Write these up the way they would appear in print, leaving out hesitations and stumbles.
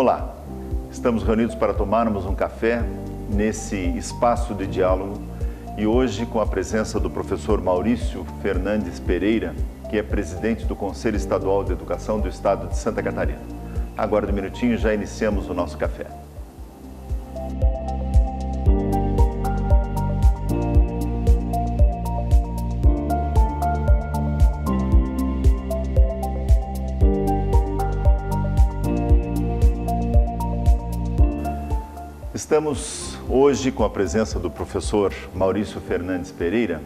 Olá, estamos reunidos para tomarmos um café nesse espaço de diálogo e hoje com a presença do professor Maurício Fernandes Pereira, que é presidente do Conselho Estadual de Educação do Estado de Santa Catarina. Aguarde um minutinho e já iniciamos o nosso café. Estamos hoje com a presença do professor Maurício Fernandes Pereira,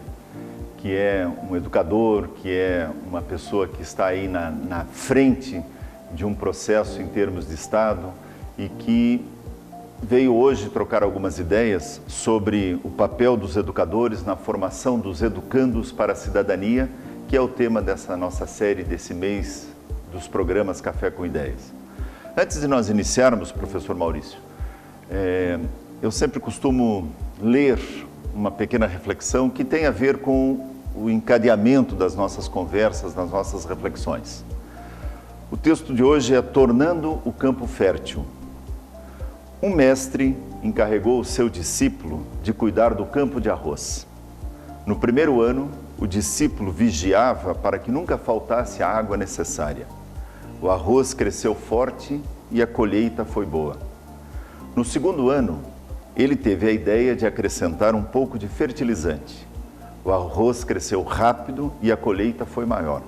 que é um educador, que é uma pessoa que está aí na frente de um processo em termos de Estado e que veio hoje trocar algumas ideias sobre o papel dos educadores na formação dos educandos para a cidadania, que é o tema dessa nossa série desse mês dos programas Café com Ideias. Antes de nós iniciarmos, professor Maurício, eu sempre costumo ler uma pequena reflexão que tem a ver com o encadeamento das nossas conversas, das nossas reflexões. O texto de hoje é Tornando o Campo Fértil. Um mestre encarregou o seu discípulo de cuidar do campo de arroz. No primeiro ano, o discípulo vigiava para que nunca faltasse a água necessária. O arroz cresceu forte e a colheita foi boa. No segundo ano, ele teve a ideia de acrescentar um pouco de fertilizante. O arroz cresceu rápido e a colheita foi maior.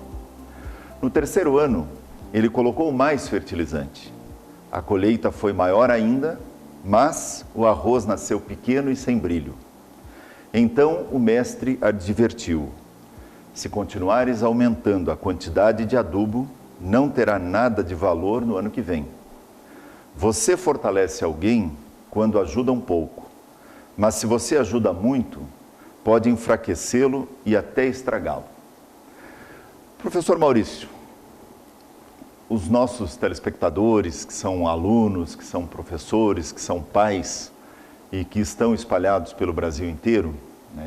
No terceiro ano, ele colocou mais fertilizante. A colheita foi maior ainda, mas o arroz nasceu pequeno e sem brilho. Então o mestre advertiu: se continuares aumentando a quantidade de adubo, não terá nada de valor no ano que vem. Você fortalece alguém quando ajuda um pouco, mas se você ajuda muito, pode enfraquecê-lo e até estragá-lo. Professor Maurício, os nossos telespectadores, que são alunos, que são professores, que são pais e que estão espalhados pelo Brasil inteiro,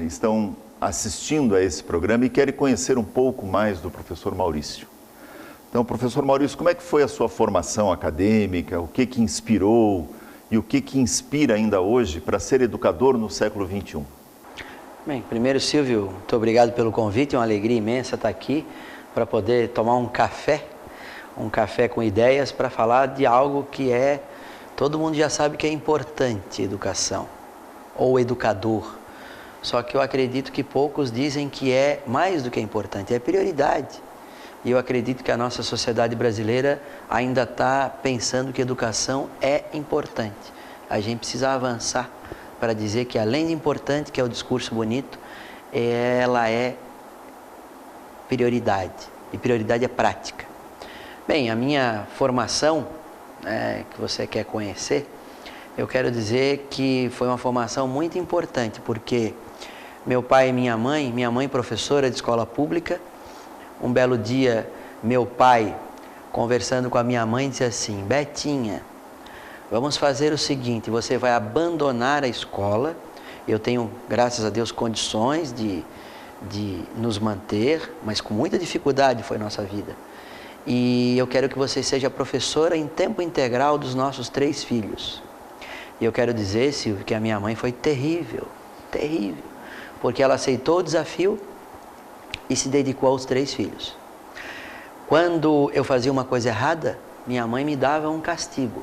estão assistindo a esse programa e querem conhecer um pouco mais do professor Maurício. Então, professor Maurício, como é que foi a sua formação acadêmica? O que inspirou e o que inspira ainda hoje para ser educador no século XXI? Bem, primeiro, Silvio, muito obrigado pelo convite, é uma alegria imensa estar aqui para poder tomar um café com ideias para falar de algo que todo mundo já sabe que é importante, educação, ou educador. Só que eu acredito que poucos dizem que é mais do que importante, é prioridade. E eu acredito que a nossa sociedade brasileira ainda está pensando que educação é importante. A gente precisa avançar para dizer que, além de importante, que é o discurso bonito, ela é prioridade. E prioridade é prática. Bem, a minha formação, que você quer conhecer, eu quero dizer que foi uma formação muito importante, porque meu pai e minha mãe professora de escola pública. Um belo dia, meu pai, conversando com a minha mãe, disse assim: Betinha, vamos fazer o seguinte, você vai abandonar a escola, eu tenho, graças a Deus, condições de nos manter, mas com muita dificuldade foi nossa vida. E eu quero que você seja professora em tempo integral dos nossos 3 filhos. E eu quero dizer, Silvio, que a minha mãe foi terrível, porque ela aceitou o desafio e se dedicou aos 3 filhos. Quando eu fazia uma coisa errada, minha mãe me dava um castigo,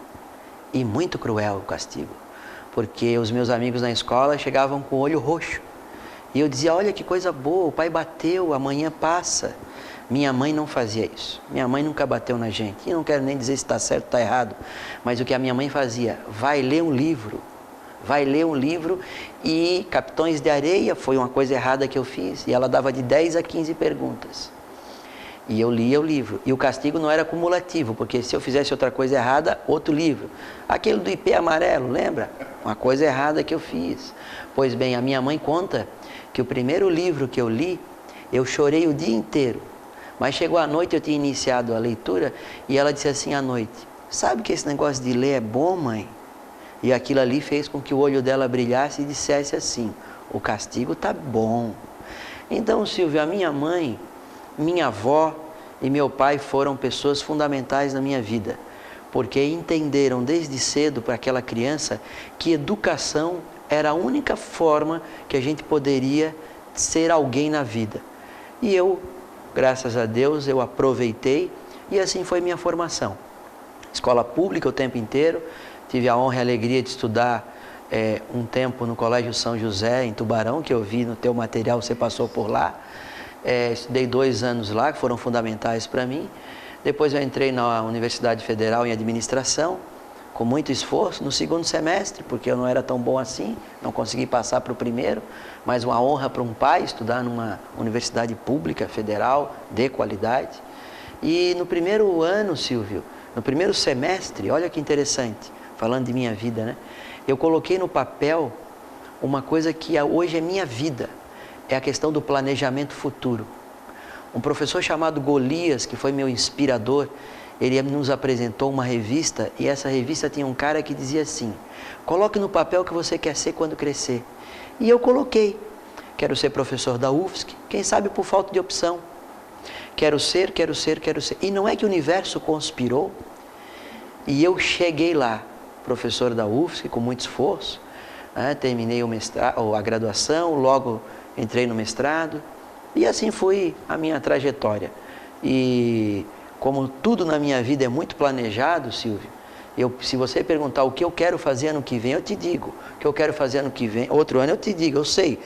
e muito cruel o castigo, porque os meus amigos na escola chegavam com o olho roxo, e eu dizia: olha que coisa boa, o pai bateu, amanhã passa. Minha mãe não fazia isso, minha mãe nunca bateu na gente, e não quero nem dizer se está certo ou está errado, mas o que a minha mãe fazia: vai ler um livro, e Capitães de Areia foi uma coisa errada que eu fiz, e ela dava de 10 a 15 perguntas, e eu lia o livro, e o castigo não era cumulativo, porque se eu fizesse outra coisa errada, outro livro, aquele do IP amarelo, lembra? Uma coisa errada que eu fiz. Pois bem, a minha mãe conta que o primeiro livro que eu li, eu chorei o dia inteiro, mas chegou à noite, eu tinha iniciado a leitura, e ela disse assim à noite: sabe que esse negócio de ler é bom, mãe? E aquilo ali fez com que o olho dela brilhasse e dissesse assim: o castigo está bom. Então, Silvio, a minha mãe, minha avó e meu pai foram pessoas fundamentais na minha vida, porque entenderam desde cedo para aquela criança que educação era a única forma que a gente poderia ser alguém na vida. E eu, graças a Deus, eu aproveitei e assim foi minha formação. Escola pública o tempo inteiro, tive a honra e a alegria de estudar um tempo no Colégio São José, em Tubarão, que eu vi no teu material, você passou por lá. Estudei 2 anos lá, que foram fundamentais para mim. Depois eu entrei na Universidade Federal em Administração, com muito esforço, no 2º semestre, porque eu não era tão bom assim, não consegui passar para o primeiro, mas uma honra para um pai estudar numa universidade pública, federal, de qualidade. E no primeiro ano, Silvio, no primeiro semestre, olha que interessante, falando de minha vida, né? Eu coloquei no papel uma coisa que hoje é minha vida, é a questão do planejamento futuro. Um professor chamado Golias, que foi meu inspirador, ele nos apresentou uma revista e essa revista tinha um cara que dizia assim: coloque no papel o que você quer ser quando crescer. E eu coloquei: quero ser professor da UFSC, quem sabe por falta de opção. Quero ser. E não é que o universo conspirou e eu cheguei lá, professor da UFSC, com muito esforço, terminei a graduação, logo entrei no mestrado e assim foi a minha trajetória. E como tudo na minha vida é muito planejado, Silvio, se você perguntar o que eu quero fazer ano que vem, eu te digo. O que eu quero fazer ano que vem, outro ano eu te digo, eu sei.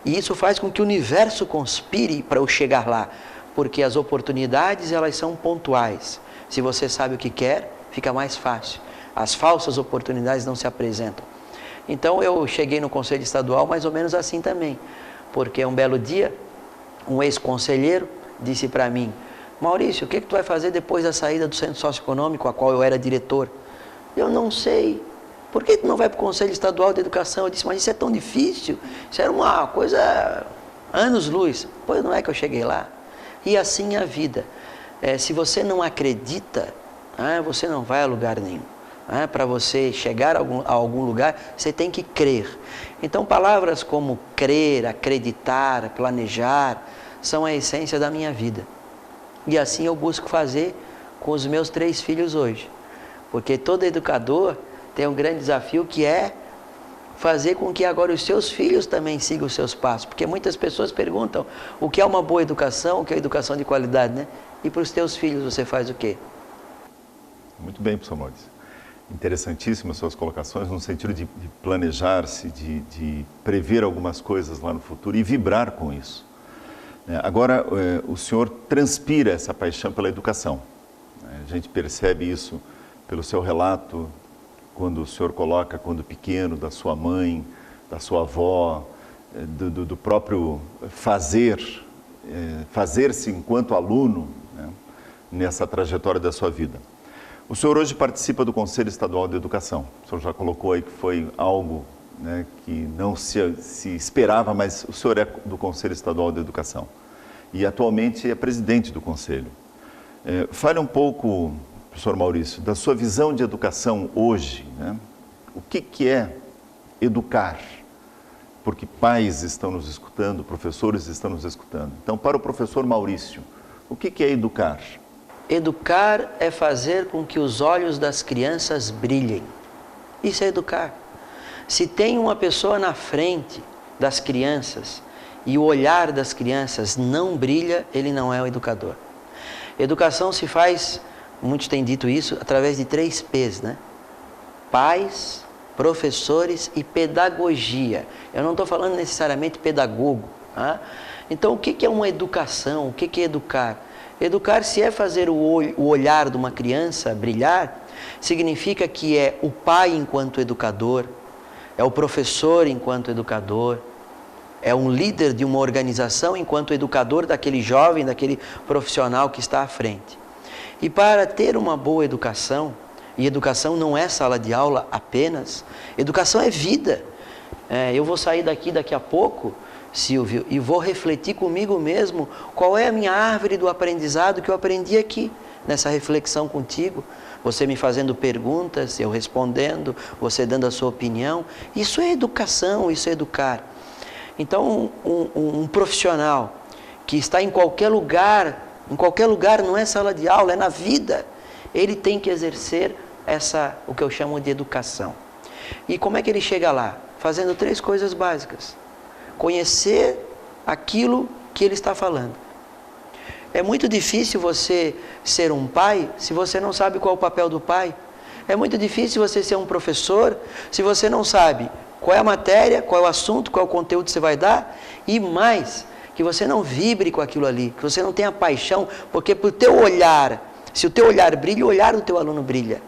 E isso faz com que o universo conspire para eu chegar lá, porque as oportunidades, elas são pontuais. Se você sabe o que quer, fica mais fácil. As falsas oportunidades não se apresentam. Então eu cheguei no Conselho Estadual mais ou menos assim também, porque um belo dia, um ex-conselheiro disse para mim: Maurício, o que tu vai fazer depois da saída do Centro Socioeconômico, a qual eu era diretor? Eu não sei. Por que tu não vai para o Conselho Estadual de Educação? Eu disse: mas isso é tão difícil, isso era uma coisa anos-luz. Pois não é que eu cheguei lá. E assim é a vida. Se você não acredita, você não vai a lugar nenhum. Para você chegar a algum lugar, você tem que crer. Então palavras como crer, acreditar, planejar, são a essência da minha vida. E assim eu busco fazer com os meus 3 filhos hoje. Porque todo educador tem um grande desafio, que é fazer com que agora os seus filhos também sigam os seus passos. Porque muitas pessoas perguntam o que é uma boa educação, o que é educação de qualidade, né? E para os teus filhos você faz o quê? Muito bem, professor Maurício. Interessantíssimas suas colocações, no sentido de planejar-se, de prever algumas coisas lá no futuro e vibrar com isso. Agora, o senhor transpira essa paixão pela educação. A gente percebe isso pelo seu relato, quando o senhor coloca, quando pequeno, da sua mãe, da sua avó, do próprio fazer-se enquanto aluno, né, nessa trajetória da sua vida. O senhor hoje participa do Conselho Estadual de Educação. O senhor já colocou aí que foi algo, né, que não se esperava, mas o senhor é do Conselho Estadual de Educação. E atualmente é presidente do Conselho. Fale um pouco, professor Maurício, da sua visão de educação hoje, né? O que é educar? Porque pais estão nos escutando, professores estão nos escutando. Então, para o professor Maurício, o que é educar? Educar é fazer com que os olhos das crianças brilhem. Isso é educar. Se tem uma pessoa na frente das crianças e o olhar das crianças não brilha, ele não é o educador. Educação se faz, muitos têm dito isso, através de 3 P's, né? Pais, professores e pedagogia. Eu não estou falando necessariamente pedagogo. Tá? Então, o que é uma educação? O que é educar? Educar, se é fazer o olhar de uma criança brilhar, significa que é o pai enquanto educador, é o professor enquanto educador, é um líder de uma organização enquanto educador daquele jovem, daquele profissional que está à frente. E para ter uma boa educação, e educação não é sala de aula apenas, educação é vida. Eu vou sair daqui a pouco, Silvio, e vou refletir comigo mesmo qual é a minha árvore do aprendizado que eu aprendi aqui, nessa reflexão contigo, você me fazendo perguntas, eu respondendo, você dando a sua opinião. Isso é educação, isso é educar. Então, um profissional que está em qualquer lugar não é sala de aula, é na vida, ele tem que exercer o que eu chamo de educação. E como é que ele chega lá? Fazendo 3 coisas básicas. Conhecer aquilo que ele está falando. É muito difícil você ser um pai se você não sabe qual é o papel do pai. É muito difícil você ser um professor se você não sabe qual é a matéria, qual é o assunto, qual é o conteúdo que você vai dar. E mais, que você não vibre com aquilo ali, que você não tenha paixão, porque para o teu olhar, se o teu olhar brilha, o olhar do teu aluno brilha.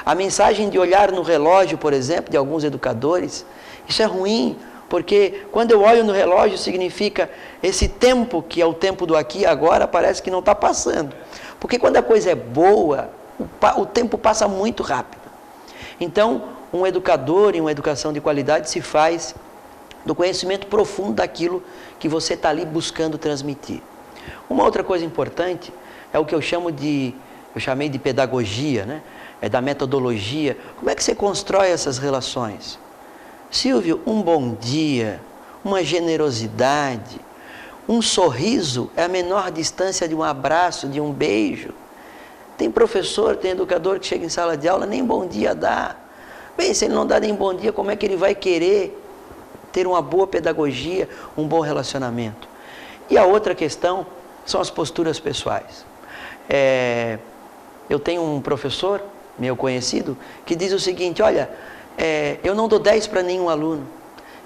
A mensagem de olhar no relógio, por exemplo, de alguns educadores, isso é ruim, porque quando eu olho no relógio significa esse tempo, que é o tempo do aqui e agora, parece que não está passando. Porque quando a coisa é boa, o tempo passa muito rápido. Então, um educador e uma educação de qualidade se faz do conhecimento profundo daquilo que você está ali buscando transmitir. Uma outra coisa importante é o que eu chamei de pedagogia, né? É da metodologia. Como é que você constrói essas relações? Silvio, um bom dia, uma generosidade, um sorriso é a menor distância de um abraço, de um beijo. Tem professor, tem educador que chega em sala de aula, nem bom dia dá. Bem, se ele não dá nem bom dia, como é que ele vai querer ter uma boa pedagogia, um bom relacionamento? E a outra questão são as posturas pessoais. Eu tenho um professor, meu conhecido, que diz o seguinte: olha, eu não dou 10 para nenhum aluno.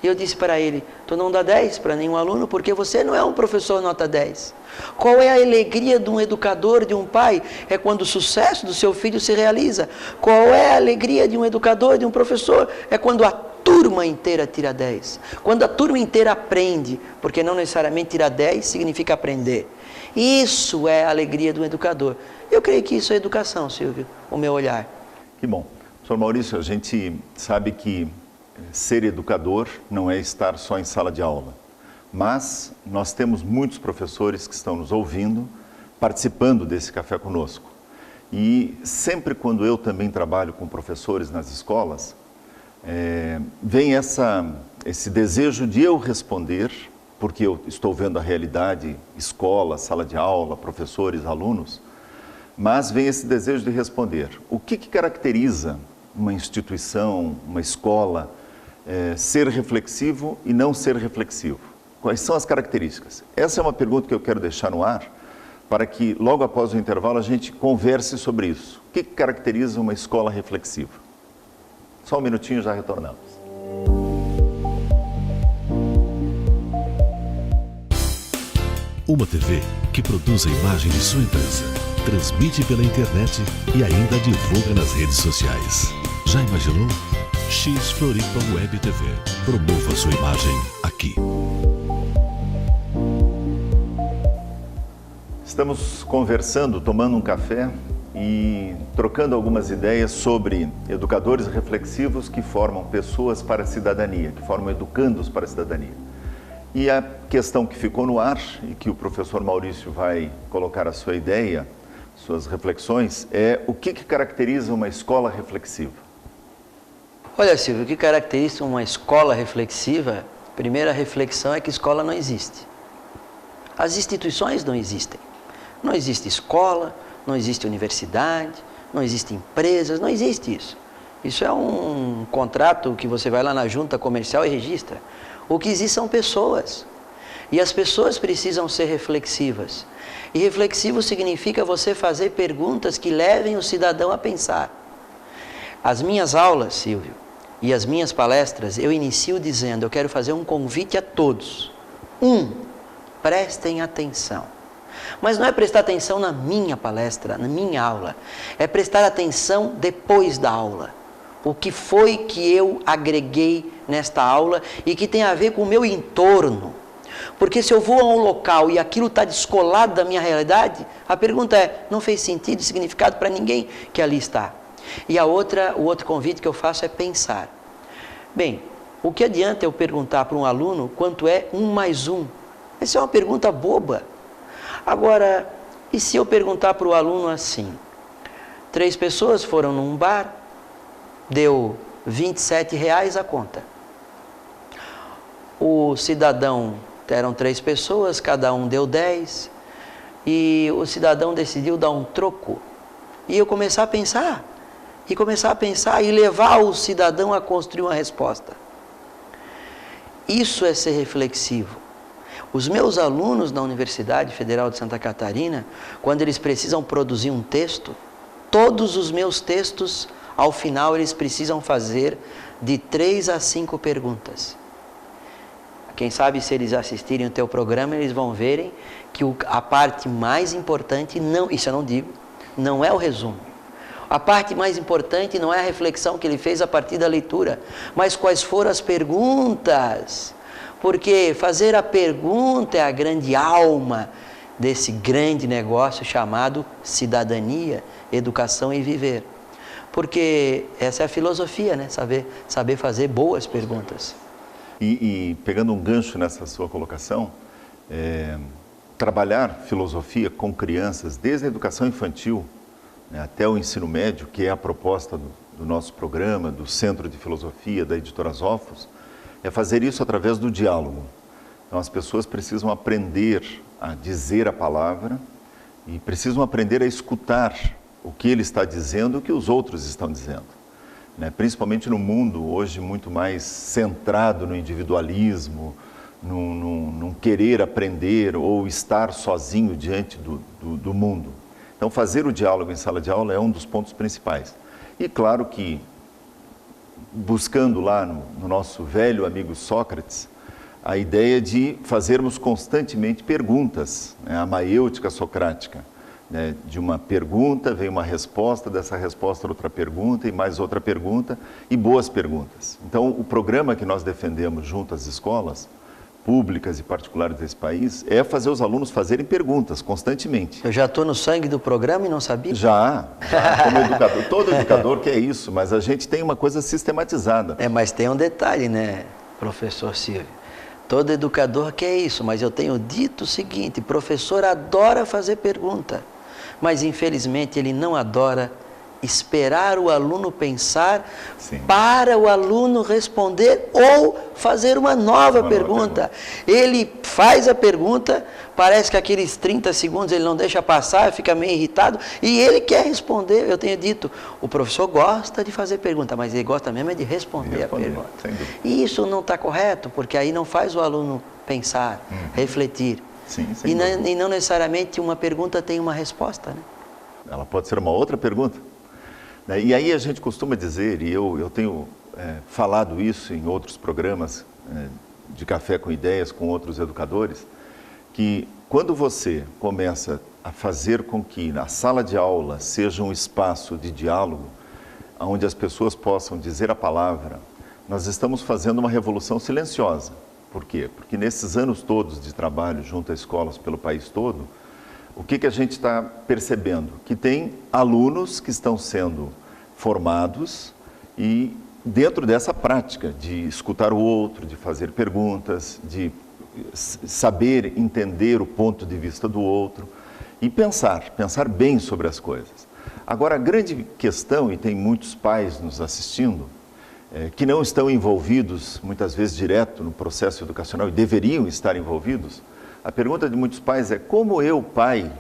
E eu disse para ele: tu não dá 10 para nenhum aluno porque você não é um professor nota 10. Qual é a alegria de um educador, de um pai? É quando o sucesso do seu filho se realiza. Qual é a alegria de um educador, de um professor? É quando a turma inteira tira 10. Quando a turma inteira aprende, porque não necessariamente tirar 10 significa aprender. Isso é a alegria do educador. Eu creio que isso é educação, Silvio, o meu olhar. Que bom. Professor Maurício, a gente sabe que ser educador não é estar só em sala de aula, mas nós temos muitos professores que estão nos ouvindo, participando desse café conosco. E sempre quando eu também trabalho com professores nas escolas, vem esse desejo de eu responder, porque eu estou vendo a realidade, escola, sala de aula, professores, alunos, mas vem esse desejo de responder. O que caracteriza uma instituição, uma escola, ser reflexivo e não ser reflexivo? Quais são as características? Essa é uma pergunta que eu quero deixar no ar, para que logo após o intervalo a gente converse sobre isso. O que caracteriza uma escola reflexiva? Só um minutinho, já retornamos. Uma TV que produz a imagem de sua empresa, transmite pela internet e ainda divulga nas redes sociais. Já imaginou? X Floripa Web TV. Promova sua imagem aqui. Estamos conversando, tomando um café e trocando algumas ideias sobre educadores reflexivos que formam pessoas para a cidadania, que formam educandos para a cidadania. E a questão que ficou no ar e que o professor Maurício vai colocar a sua ideia, suas reflexões, é o que caracteriza uma escola reflexiva? Olha, Silvio, o que caracteriza uma escola reflexiva? A primeira reflexão é que escola não existe. As instituições não existem. Não existe escola, não existe universidade, não existe empresas, não existe isso. Isso é um contrato que você vai lá na junta comercial e registra. O que existe são pessoas. E as pessoas precisam ser reflexivas. E reflexivo significa você fazer perguntas que levem o cidadão a pensar. As minhas aulas, Silvio, e as minhas palestras, eu inicio dizendo: eu quero fazer um convite a todos. Prestem atenção. Mas não é prestar atenção na minha palestra, na minha aula. É prestar atenção depois da aula. O que foi que eu agreguei nesta aula e que tem a ver com o meu entorno. Porque se eu vou a um local e aquilo está descolado da minha realidade, a pergunta é: não fez sentido, significado para ninguém que ali está. E o outro convite que eu faço é pensar. Bem, o que adianta eu perguntar para um aluno quanto é 1 mais 1? Essa é uma pergunta boba. Agora, e se eu perguntar para o aluno assim: 3 pessoas foram num bar, deu R$27 a conta. O cidadão, eram 3 pessoas, cada um deu 10, e o cidadão decidiu dar um troco. E eu começar a pensar: e começar a pensar e levar o cidadão a construir uma resposta. Isso é ser reflexivo. Os meus alunos na Universidade Federal de Santa Catarina, quando eles precisam produzir um texto, todos os meus textos, ao final, eles precisam fazer de 3 a 5 perguntas. Quem sabe, se eles assistirem o teu programa, eles vão verem que a parte mais importante, não, isso eu não digo, não é o resumo. A parte mais importante não é a reflexão que ele fez a partir da leitura, mas quais foram as perguntas. Porque fazer a pergunta é a grande alma desse grande negócio chamado cidadania, educação e viver. Porque essa é a filosofia, né? Saber fazer boas perguntas. E pegando um gancho nessa sua colocação, trabalhar filosofia com crianças, desde a educação infantil, né, até o ensino médio, que é a proposta do nosso programa, do Centro de Filosofia da Editora Zófos, é fazer isso através do diálogo. Então, as pessoas precisam aprender a dizer a palavra e precisam aprender a escutar o que ele está dizendo, o que os outros estão dizendo. Né? Principalmente no mundo hoje muito mais centrado no individualismo, num querer aprender ou estar sozinho diante do mundo. Então, fazer o diálogo em sala de aula é um dos pontos principais. E claro que, buscando lá no nosso velho amigo Sócrates, a ideia de fazermos constantemente perguntas, né? A maiêutica socrática. Né? De uma pergunta vem uma resposta, dessa resposta outra pergunta e mais outra pergunta e boas perguntas. Então, o programa que nós defendemos junto às escolas públicas e particulares desse país é fazer os alunos fazerem perguntas constantemente. Eu já estou no sangue do programa e não sabia? Já como educador. Todo educador quer isso, mas a gente tem uma coisa sistematizada. Mas tem um detalhe, né, professor Silvio? Todo educador quer isso, mas eu tenho dito o seguinte: professor adora fazer pergunta, mas infelizmente ele não adora esperar o aluno pensar. Sim. Para o aluno responder ou fazer uma nova pergunta. Ele faz a pergunta, parece que aqueles 30 segundos ele não deixa passar, fica meio irritado e ele quer responder. Eu tenho dito, o professor gosta de fazer pergunta, mas ele gosta mesmo é de responder a pergunta. E isso não está correto, porque aí não faz o aluno pensar, refletir. Sim, e não necessariamente uma pergunta tem uma resposta, né? Ela pode ser uma outra pergunta. E aí a gente costuma dizer, e eu tenho falado isso em outros programas de Café com Ideias, com outros educadores, que quando você começa a fazer com que a sala de aula seja um espaço de diálogo, onde as pessoas possam dizer a palavra, nós estamos fazendo uma revolução silenciosa. Por quê? Porque nesses anos todos de trabalho junto a escolas pelo país todo, o que a gente está percebendo? Que tem alunos que estão sendo formados e dentro dessa prática de escutar o outro, de fazer perguntas, de saber entender o ponto de vista do outro e pensar bem sobre as coisas. Agora, a grande questão, e tem muitos pais nos assistindo, que não estão envolvidos muitas vezes direto no processo educacional e deveriam estar envolvidos, a pergunta de muitos pais é: como eu, pai,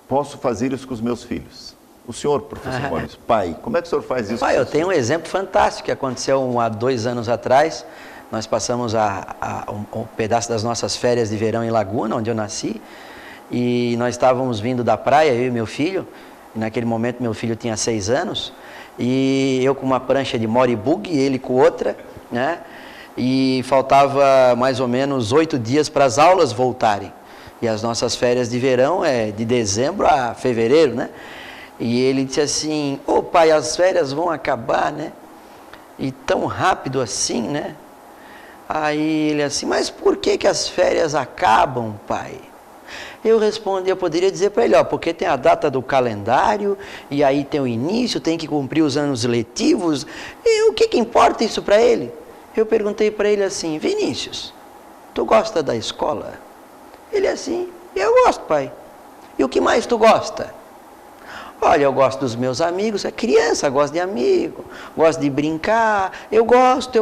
posso fazer isso com os meus filhos? O senhor, professor Maurício, pai, como é que o senhor faz isso? Pai, eu tenho um exemplo fantástico que aconteceu há 2 anos atrás. Nós passamos um pedaço das nossas férias de verão em Laguna, onde eu nasci, e nós estávamos vindo da praia, eu e meu filho, e naquele momento meu filho tinha 6 anos, e eu com uma prancha de moribug e ele com outra, né? E faltava mais ou menos 8 dias para as aulas voltarem. E as nossas férias de verão é de dezembro a fevereiro, né? E ele disse assim: ô pai, as férias vão acabar, né? E tão rápido assim, né? Aí ele assim: mas por que as férias acabam, pai? Eu respondi, eu poderia dizer para ele: ó, porque tem a data do calendário, e aí tem o início, tem que cumprir os anos letivos, e o que importa isso para ele? Eu perguntei para ele assim: Vinícius, tu gosta da escola? Ele assim: eu gosto, pai. E o que mais tu gosta? Olha, eu gosto dos meus amigos, é criança, gosto de amigo, gosto de brincar, eu gosto.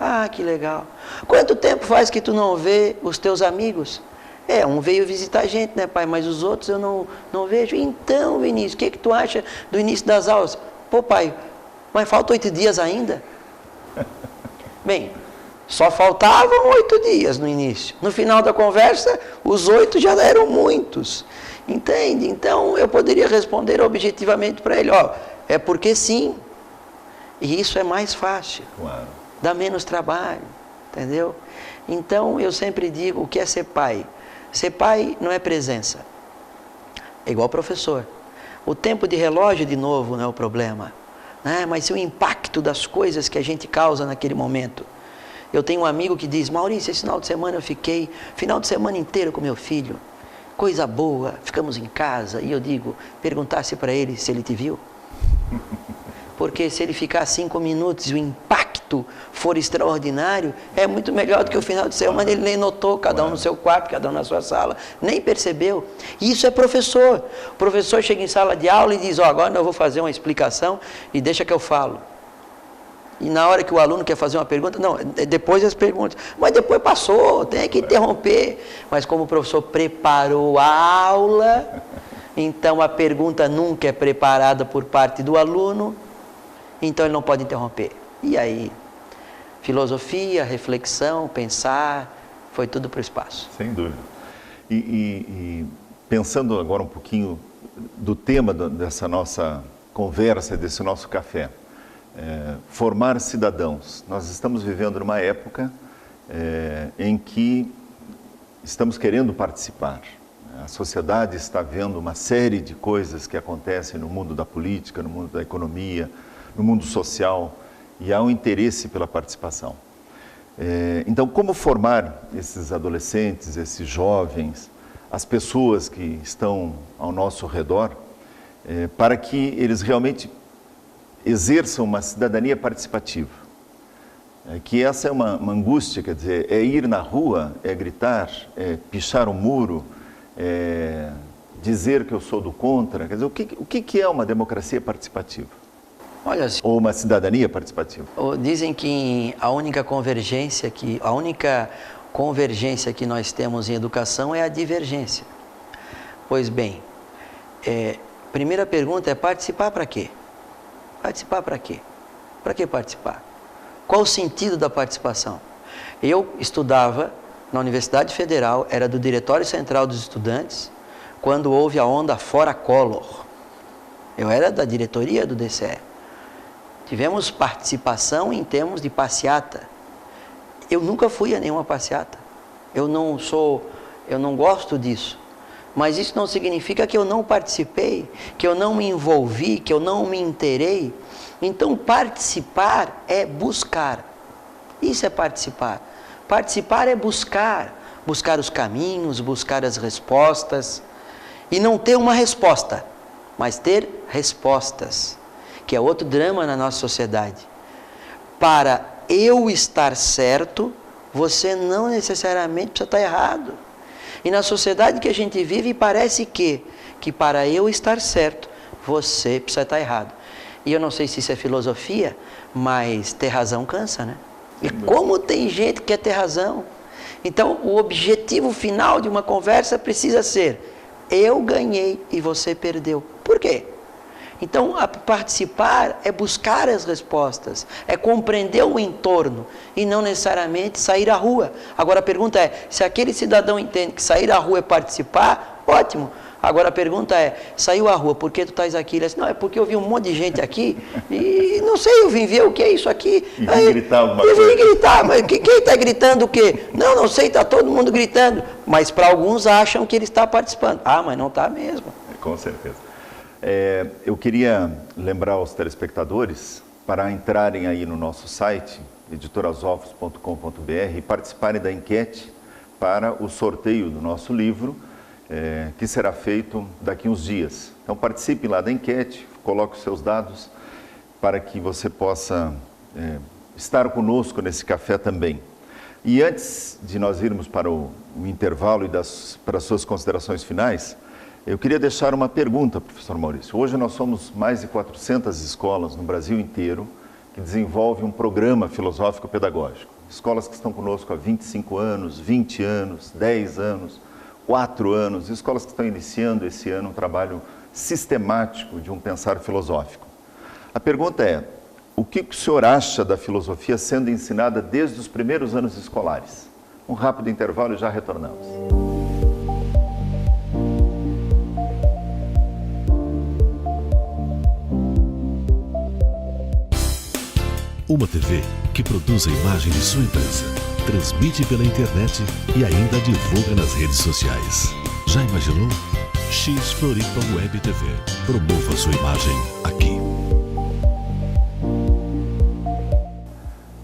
Ah, que legal. Quanto tempo faz que tu não vê os teus amigos? Um veio visitar a gente, né, pai? Mas os outros eu não vejo. Então, Vinícius, o que tu acha do início das aulas? Pô, pai, mas faltam 8 dias ainda? Bem, só faltavam 8 dias no início. No final da conversa, os 8 já eram muitos. Entende? Então, eu poderia responder objetivamente para ele, é porque sim. E isso é mais fácil. Claro. Dá menos trabalho, entendeu? Então, eu sempre digo, o que é ser pai? Ser pai não é presença. É igual professor. O tempo de relógio, de novo, não é o problema. Né? Mas o impacto das coisas que a gente causa naquele momento. Eu tenho um amigo que diz, Maurício, esse final de semana eu fiquei, final de semana inteiro com meu filho. Coisa boa, ficamos em casa. E eu digo, perguntasse para ele se ele te viu. Porque se ele ficar 5 minutos e o impacto for extraordinário, é muito melhor do que o final de semana ele nem notou, cada um no seu quarto, cada um na sua sala, nem percebeu. Isso é professor. O professor chega em sala de aula e diz, agora eu vou fazer uma explicação e deixa que eu falo. E na hora que o aluno quer fazer uma pergunta, não, depois as perguntas. Mas depois passou, tem que interromper. Mas como o professor preparou a aula, então a pergunta nunca é preparada por parte do aluno, então ele não pode interromper. E aí, filosofia, reflexão, pensar, foi tudo para o espaço. Sem dúvida. E pensando agora um pouquinho do tema dessa nossa conversa, desse nosso café, formar cidadãos. Nós estamos vivendo numa época em que estamos querendo participar. A sociedade está vendo uma série de coisas que acontecem no mundo da política, no mundo da economia, no mundo social, e há um interesse pela participação. Então, como formar esses adolescentes, esses jovens, as pessoas que estão ao nosso redor, para que eles realmente exerçam uma cidadania participativa? Que essa é uma angústia, quer dizer, é ir na rua, é gritar, é pichar um muro, é dizer que eu sou do contra. Quer dizer, o que é uma democracia participativa? Olha, ou uma cidadania participativa? Dizem que a única convergência que nós temos em educação é a divergência. Pois bem, primeira pergunta é participar para quê? Participar para quê? Para que participar? Qual o sentido da participação? Eu estudava na Universidade Federal, era do Diretório Central dos Estudantes, quando houve a onda Fora Collor. Eu era da diretoria do DCE. Tivemos participação em termos de passeata. Eu nunca fui a nenhuma passeata. Eu não gosto disso. Mas isso não significa que eu não participei, que eu não me envolvi, que eu não me inteirei. Então, participar é buscar. Isso é participar. Participar é buscar os caminhos, buscar as respostas. E não ter uma resposta, mas ter respostas, que é outro drama na nossa sociedade. Para eu estar certo, você não necessariamente precisa estar errado. E na sociedade que a gente vive, parece que para eu estar certo, você precisa estar errado. E eu não sei se isso é filosofia, mas ter razão cansa, né? E como tem gente que quer ter razão? Então, o objetivo final de uma conversa precisa ser: eu ganhei e você perdeu. Por quê? Então, participar é buscar as respostas, é compreender o entorno e não necessariamente sair à rua. Agora a pergunta é, se aquele cidadão entende que sair à rua é participar, ótimo. Agora a pergunta é, saiu à rua, por que tu estás aqui? Ele disse, não, é porque eu vi um monte de gente aqui e não sei, eu vim ver o que é isso aqui. E vim gritar alguma coisa. E vim gritar, mas quem está gritando o quê? Não sei, está todo mundo gritando. Mas para alguns acham que ele está participando. Ah, mas não está mesmo. Com certeza. Eu queria lembrar aos telespectadores para entrarem aí no nosso site, editorasofos.com.br, e participarem da enquete para o sorteio do nosso livro, que será feito daqui uns dias. Então participe lá da enquete, coloque os seus dados para que você possa estar conosco nesse café também. E antes de nós irmos para o intervalo e para as suas considerações finais, eu queria deixar uma pergunta, professor Maurício. Hoje nós somos mais de 400 escolas no Brasil inteiro que desenvolvem um programa filosófico-pedagógico. Escolas que estão conosco há 25 anos, 20 anos, 10 anos, 4 anos, escolas que estão iniciando esse ano um trabalho sistemático de um pensar filosófico. A pergunta é, o que o senhor acha da filosofia sendo ensinada desde os primeiros anos escolares? Um rápido intervalo e já retornamos. Uma TV que produz a imagem de sua empresa, transmite pela internet e ainda divulga nas redes sociais. Já imaginou? X Floripa Web TV. Promova sua imagem aqui.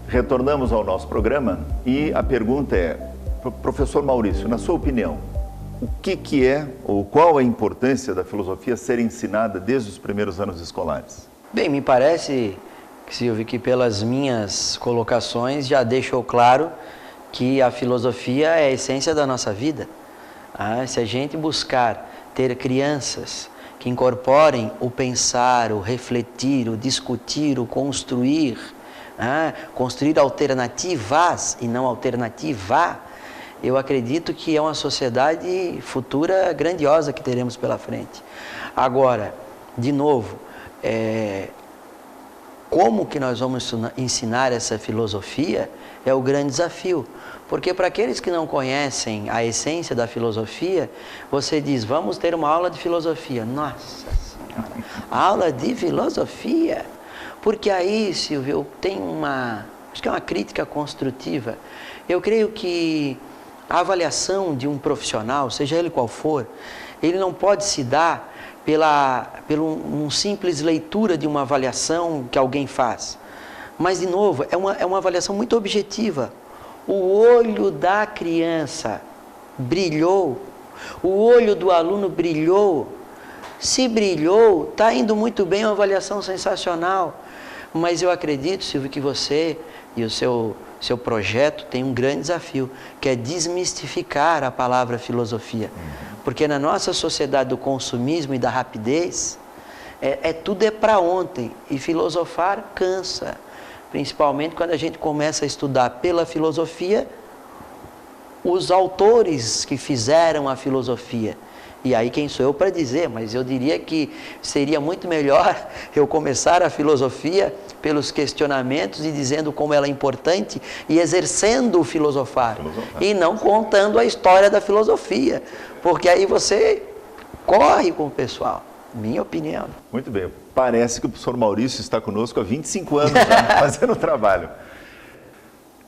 Retornamos ao nosso programa e a pergunta é, professor Maurício, na sua opinião, o que é ou qual a importância da filosofia ser ensinada desde os primeiros anos escolares? Bem, me parece, Silvio, que pelas minhas colocações já deixou claro que a filosofia é a essência da nossa vida. Se a gente buscar ter crianças que incorporem o pensar, o refletir, o discutir, o construir, construir alternativas e não alternativa, eu acredito que é uma sociedade futura grandiosa que teremos pela frente. Agora, de novo, como que nós vamos ensinar essa filosofia é o grande desafio. Porque para aqueles que não conhecem a essência da filosofia, você diz, vamos ter uma aula de filosofia. Nossa Senhora, aula de filosofia? Porque aí, Silvio, tem acho que é uma crítica construtiva. Eu creio que a avaliação de um profissional, seja ele qual for, ele não pode se dar pela simples leitura de uma avaliação que alguém faz. Mas, de novo, é uma avaliação muito objetiva. O olho da criança brilhou, o olho do aluno brilhou. Se brilhou, está indo muito bem, é uma avaliação sensacional. Mas eu acredito, Silvio, que você e o seu projeto tem um grande desafio, que é desmistificar a palavra filosofia. Porque na nossa sociedade do consumismo e da rapidez, tudo é para ontem, e filosofar cansa. Principalmente quando a gente começa a estudar pela filosofia os autores que fizeram a filosofia. E aí quem sou eu para dizer, mas eu diria que seria muito melhor eu começar a filosofia pelos questionamentos e dizendo como ela é importante e exercendo o filosofar. E não contando a história da filosofia, porque aí você corre com o pessoal. Minha opinião. Muito bem. Parece que o professor Maurício está conosco há 25 anos já, fazendo o trabalho.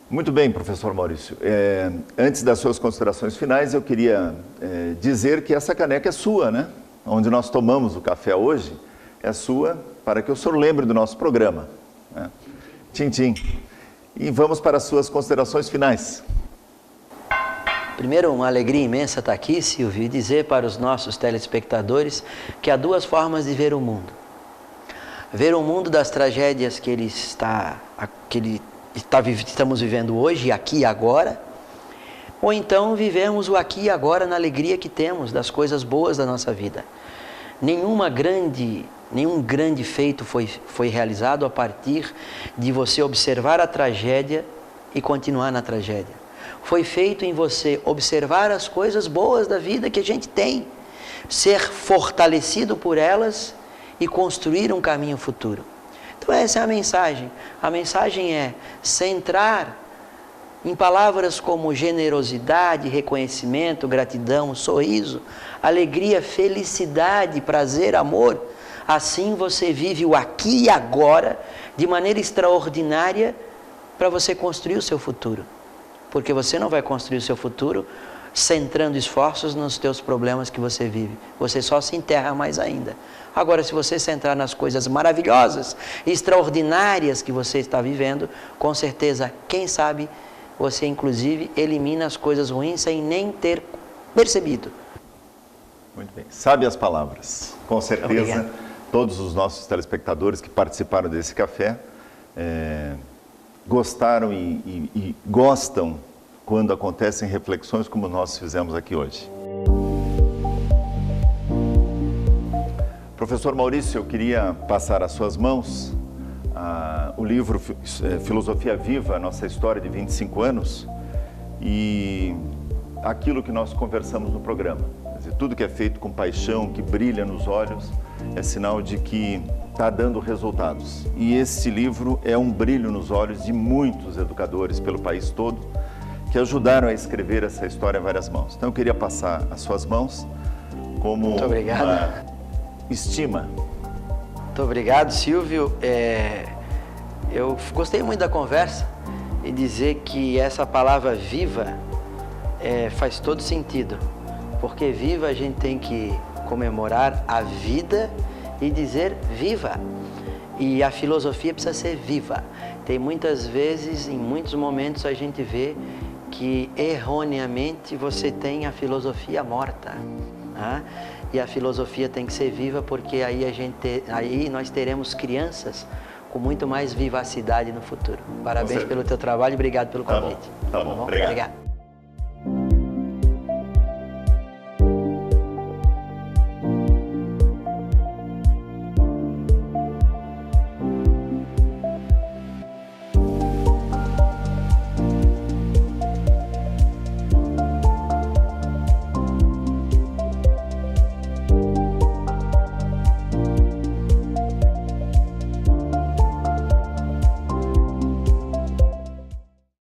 Muito bem, professor Maurício. Antes das suas considerações finais, eu queria dizer que essa caneca é sua, né? Onde nós tomamos o café hoje, é sua, para que o senhor lembre do nosso programa. Né? Tchim. E vamos para as suas considerações finais. Primeiro, uma alegria imensa estar aqui, Silvio, e dizer para os nossos telespectadores que há duas formas de ver o mundo. Ver o mundo das tragédias que estamos vivendo hoje, aqui e agora, ou então vivermos o aqui e agora na alegria que temos das coisas boas da nossa vida. Nenhum grande feito foi realizado a partir de você observar a tragédia e continuar na tragédia. Foi feito em você observar as coisas boas da vida que a gente tem, ser fortalecido por elas e construir um caminho futuro. Então essa é a mensagem. A mensagem é centrar em palavras como generosidade, reconhecimento, gratidão, sorriso, alegria, felicidade, prazer, amor. Assim você vive o aqui e agora de maneira extraordinária para você construir o seu futuro. Porque você não vai construir o seu futuro centrando esforços nos teus problemas que você vive. Você só se enterra mais ainda. Agora, se você centrar nas coisas maravilhosas, extraordinárias que você está vivendo, com certeza, quem sabe, você inclusive elimina as coisas ruins sem nem ter percebido. Muito bem. Sabe as palavras. Com certeza, obrigado. Todos os nossos telespectadores que participaram desse café gostaram e gostam quando acontecem reflexões como nós fizemos aqui hoje. Professor Maurício, eu queria passar às suas mãos o livro Filosofia Viva, a nossa história de 25 anos, e aquilo que nós conversamos no programa. Quer dizer, tudo que é feito com paixão, que brilha nos olhos, é sinal de que está dando resultados. E esse livro é um brilho nos olhos de muitos educadores pelo país todo que ajudaram a escrever essa história a várias mãos. Então eu queria passar às suas mãos como Muito obrigado. Uma estima. Muito obrigado, Silvio. Eu gostei muito da conversa e dizer que essa palavra viva faz todo sentido, porque viva a gente tem que comemorar a vida e dizer viva. E a filosofia precisa ser viva. Tem muitas vezes, em muitos momentos, a gente vê que erroneamente você tem a filosofia morta. Né? E a filosofia tem que ser viva, porque aí nós teremos crianças com muito mais vivacidade no futuro. Parabéns pelo teu trabalho e obrigado pelo convite. Tá bom. Obrigado.